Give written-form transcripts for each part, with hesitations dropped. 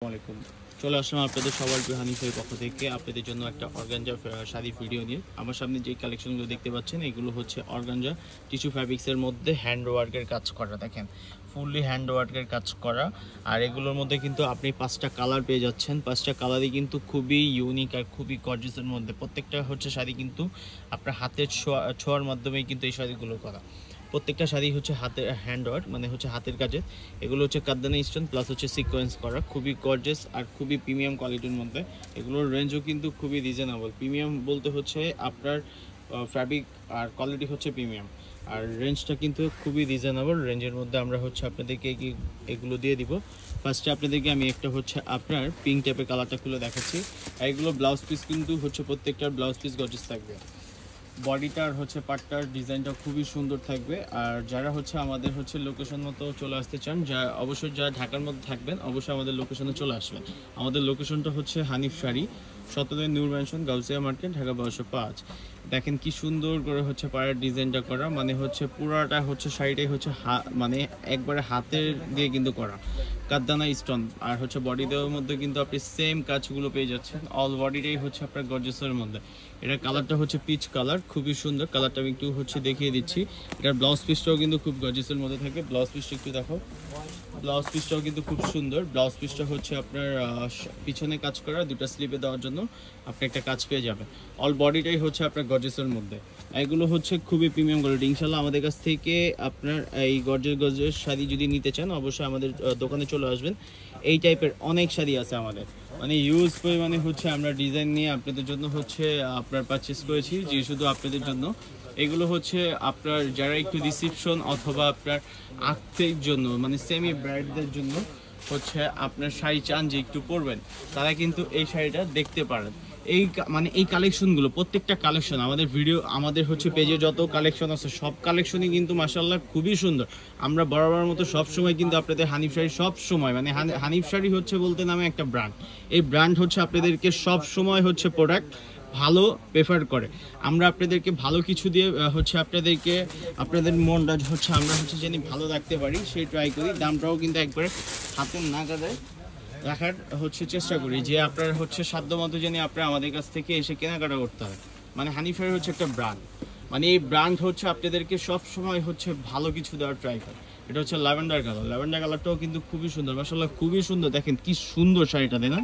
আসসালামাইকুম চলে আসলাম আপনাদের সবার প্রিয় হানিফের পক্ষ থেকে আপনাদের জন্য একটা অর্গানজা শাড়ি ভিডিও নিয়ে। আমার সামনে যে কালেকশনগুলো দেখতে পাচ্ছেন এগুলো হচ্ছে অর্গানজা টিস্যু ফ্যাব্রিক্সের মধ্যে হ্যান্ড ওয়ার্কের কাজ করা। দেখেন ফুললি হ্যান্ড ওয়ার্কের কাজ করা, আর এগুলোর মধ্যে কিন্তু আপনি 5টা কালার পেয়ে যাচ্ছেন। 5টা কালারই কিন্তু খুবই ইউনিক আর খুবই গর্জিয়াসের মধ্যে। প্রত্যেকটা হচ্ছে শাড়ি কিন্তু আপনার হাতের ছোঁয়ার মাধ্যমেই কিন্তু এই শাড়িগুলো করা। প্রত্যেকটা শাড়ি হচ্ছে হাতের হ্যান্ড ওয়ার্ক, মানে হচ্ছে হাতের কাজে। এগুলো হচ্ছে কাদ্দানা স্টোন প্লাস হচ্ছে সিকোয়েন্স করা, খুবই গর্জিয়াস আর খুবই প্রিমিয়াম কোয়ালিটির মধ্যে। এগুলোর রেঞ্জও কিন্তু খুবই রিজনেবল। প্রিমিয়াম বলতে হচ্ছে আপনার ফ্যাব্রিক আর কোয়ালিটি হচ্ছে প্রিমিয়াম, আর রেঞ্জটা কিন্তু খুবই রিজনেবল। রেঞ্জের মধ্যে আমরা হচ্ছে আপনাদেরকে এগুলো দিয়ে দিব। ফার্স্টে আপনাদেরকে আমি একটা হচ্ছে আপনার পিঙ্ক টাইপের কালারটা খুলে দেখাচ্ছি। আর এগুলো ব্লাউজ পিস কিন্তু হচ্ছে প্রত্যেকটার ব্লাউজ পিস গর্জিয়াস থাকবে। বডিটার হচ্ছে পাটটার ডিজাইনটা খুবই সুন্দর থাকবে। আর যারা হচ্ছে আমাদের হচ্ছে লোকেশন মতো চলে আসতে চান, অবশ্যই যারা ঢাকার মধ্যে থাকবেন অবশ্যই আমাদের লোকেশনে চলে আসবেন। আমাদের লোকেশনটা হচ্ছে হানিফ শাড়ি, 17 নূর ম্যানশন, গাউসিয়া মার্কেট, ঢাকা 1205। দেখেন কি সুন্দর করে হচ্ছে পাড়ের ডিজাইনটা করা, মানে হচ্ছে পুরাটা হচ্ছে শাড়িটাই হচ্ছে মানে একবারে হাতের দিয়ে কিন্তু করা কাদ্দানা স্টোন। আর হচ্ছে বডি দেওয়ার মধ্যে কিন্তু আপনি সেম কাজগুলো পেয়ে যাচ্ছেন। অল বডিটাই হচ্ছে আপনার গর্জিয়াসের মধ্যে। এটার কালারটা হচ্ছে পিচ কালার, খুবই সুন্দর কালারটা। আমি একটু হচ্ছে দেখিয়ে দিচ্ছি। এটার ব্লাউজ পিসটাও কিন্তু খুব গর্জিয়াসের মধ্যে থাকে। ব্লাউজ পিসটা একটু দেখো, ব্লাউজ পিসটাও কিন্তু খুব সুন্দর। ব্লাউজ পিসটা হচ্ছে আপনার পিছনে কাজ করা, দুটো স্লিপে দেওয়ার জন্য আপনি একটা কাজ পেয়ে যাবেন। অল বডিটাই হচ্ছে আপনার গর্জিয়াসের মধ্যে। এগুলো হচ্ছে খুবই প্রিমিয়াম কোয়ালিটি। ইনশাল্লাহ আমাদের কাছ থেকে আপনার এই গর্জিয়াস শাড়ি যদি নিতে চান অবশ্যই আমাদের দোকানে চলে আসবেন। এই টাইপের অনেক শাড়ি আছে আমাদের, মানে ইউজ পরিমাণে হচ্ছে আমরা ডিজাইন নিয়ে আপনাদের জন্য হচ্ছে আপনার পারচেস করেছি, যে শুধু আপনাদের জন্য। এগুলো হচ্ছে আপনার যারা একটু রিসিপশন অথবা আপনার আত্মীয়ের জন্য, মানে সেমি ব্রাইডদের জন্য হচ্ছে আপনার শাড়ি চান যে একটু পরবেন, তারা কিন্তু এই শাড়িটা দেখতে পারেন। এই মানে এই কালেকশনগুলো প্রত্যেকটা কালেকশন আমাদের হচ্ছে পেজে যত কালেকশন আছে সব কালেকশনই কিন্তু মাশাআল্লাহ খুবই সুন্দর। আমরা বরাবর মতো সবসময় কিন্তু আপনাদের হানিফ শাড়ি সবসময়, মানে হানিফ শাড়ি হচ্ছে বলতে নামে একটা ব্র্যান্ড। এই ব্র্যান্ড হচ্ছে আপনাদেরকে সব সময় হচ্ছে প্রোডাক্ট ভালো প্রেফার করে। আমরা আপনাদেরকে ভালো কিছু দিয়ে হচ্ছে আপনাদের মনটা হচ্ছে আমরা হচ্ছে যেন ভালো রাখতে পারি সেই ট্রাই করি। দামটাও কিন্তু একবারে হাতের নাগালে রাখার হচ্ছে চেষ্টা করি, যে আপনার হচ্ছে সাধ্যমতো যেন আপনার আমাদের কাছ থেকে এসে কেনাকাটা করতে হয়। মানে হানিফ শাড়ি হচ্ছে একটা ব্র্যান্ড, মানে এই ব্র্যান্ড হচ্ছে আপনাদেরকে সব সময় হচ্ছে ভালো কিছু দেওয়ার ট্রাই করে। এটা হচ্ছে ল্যাভেন্ডার কালার। ল্যাভেন্ডার কালারটাও কিন্তু খুবই সুন্দর, মাশাআল্লাহ খুবই সুন্দর। দেখেন কি সুন্দর শাড়িটা, তাই না?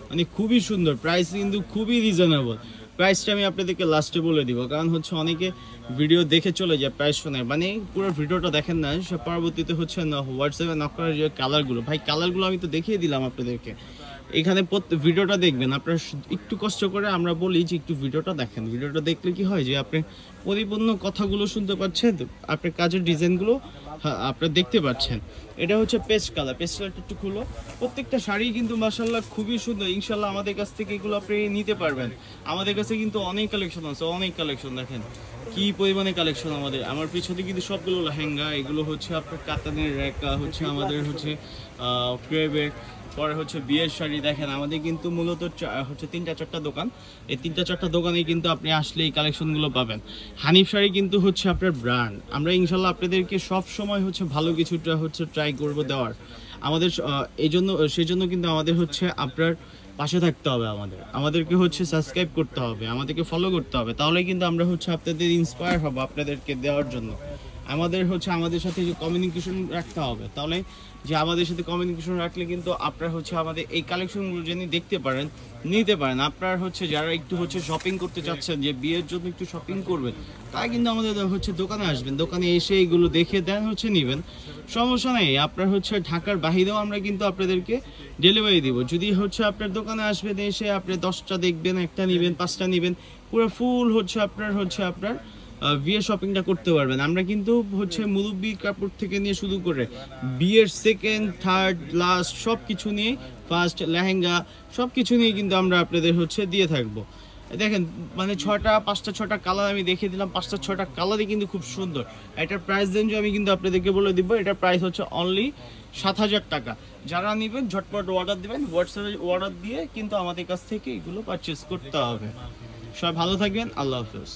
মানে খুবই সুন্দর। প্রাইস কিন্তু খুবই রিজনেবল। প্রাইসটা আমি আপনাদেরকে লাস্টে বলে দিব, কারণ হচ্ছে অনেকে ভিডিও দেখে চলে যায় প্রাইস শুনে, মানে পুরো ভিডিওটা দেখেন না, সে পরবর্তীতে হচ্ছে হোয়াটসঅ্যাপে নক করার যে কালারগুলো, ভাই কালারগুলো আমি তো দেখিয়ে দিলাম আপনাদেরকে। এখানে ভিডিওটা দেখবেন আপনার, একটু কষ্ট করে আমরা বলি যে একটু ভিডিওটা দেখেন। ভিডিওটা দেখলে কি হয় যে আপনি পরিপূর্ণ কথাগুলো শুনতে পাচ্ছেন, আপনার কাজের ডিজাইনগুলো আপনারা দেখতে পাচ্ছেন। এটা হচ্ছে পেস্ট কালার। পেস্ট কালারটা একটু খুলো। প্রত্যেকটা শাড়ি কিন্তু মাশাআল্লাহ খুবই সুন্দর। ইনশাআল্লাহ আমাদের কাছ থেকে এগুলো আপনি নিতে পারবেন। আমাদের কাছে কিন্তু অনেক কালেকশন আছে, অনেক কালেকশন। দেখেন কি পরিমাণে কালেকশন আমার পিছনে কিন্তু সবগুলো লেহেঙ্গা। এগুলো হচ্ছে আপনার কাতানের রেকা, হচ্ছে আমাদের হচ্ছে ক্রেবের, পরে হচ্ছে বিয়ের শাড়ি। দেখেন আমাদের কিন্তু মূলত হচ্ছে 3-4টা দোকান। এই 3-4টা দোকানে কিন্তু আপনি আসলে এই কালেকশনগুলো পাবেন। হানিফ শাড়ি কিন্তু হচ্ছে আপনার ব্র্যান্ড। আমরা ইনশাল্লাহ আপনাদেরকে সব সময় হচ্ছে ভালো কিছুটা হচ্ছে ট্রাই করব দেওয়ার। সেই জন্য কিন্তু আমাদের হচ্ছে আপনার পাশে থাকতে হবে। আমাদেরকে হচ্ছে সাবস্ক্রাইব করতে হবে, আমাদেরকে ফলো করতে হবে, তাহলে কিন্তু আমরা হচ্ছে আপনাদের ইন্সপায়ার হব আপনাদেরকে দেওয়ার জন্য। আমাদের সাথে যে কমিউনিকেশন রাখতে হবে, তাহলে যে আমাদের সাথে কমিউনিকেশন রাখলে কিন্তু আপনারা হচ্ছে আমাদের এই কালেকশনগুলো যিনি দেখতে পারেন, নিতে পারেন। আপনার হচ্ছে যারা একটু হচ্ছে শপিং করতে চাচ্ছেন, যে বিয়ের জন্য একটু শপিং করবেন, তাই কিন্তু আমাদের হচ্ছে দোকানে আসবেন। দোকানে এসে এইগুলো দেখে দেন হচ্ছে নেবেন, সমস্যা নেই। আপনার হচ্ছে ঢাকার বাহিরেও আমরা কিন্তু আপনাদেরকে ডেলিভারি দিব। যদি হচ্ছে আপনার দোকানে আসবেন, এসে আপনি 10টা দেখবেন, একটা নেবেন, 5টা নেবেন, পুরো ফুল হচ্ছে আপনার বিয়ে শপিংটা করতে পারবেন। আমরা কিন্তু হচ্ছে মুরব্বি কাপড় থেকে নিয়ে শুরু করে বিয়ের সেকেন্ড, থার্ড, লাস্ট সব কিছু নিয়ে, ফার্স্ট, লেহেঙ্গা সব কিছু নিয়ে কিন্তু আমরা আপনাদের হচ্ছে দিয়ে থাকবো। দেখেন মানে 5টা-6টা কালার আমি দেখিয়ে দিলাম। 5টা-6টা কালারই কিন্তু খুব সুন্দর। এটার প্রাইস রেঞ্জ আমি কিন্তু আপনাদেরকে বলে দিব। এটার প্রাইস হচ্ছে অনলি 7,000 টাকা। যারা নেবেন ঝটপট অর্ডার দেবেন, হোয়াটসঅ্যাপে অর্ডার দিয়ে কিন্তু আমাদের কাছ থেকে এগুলো পারচেস করতে হবে। সবাই ভালো থাকবেন, আল্লাহ হাফেজ।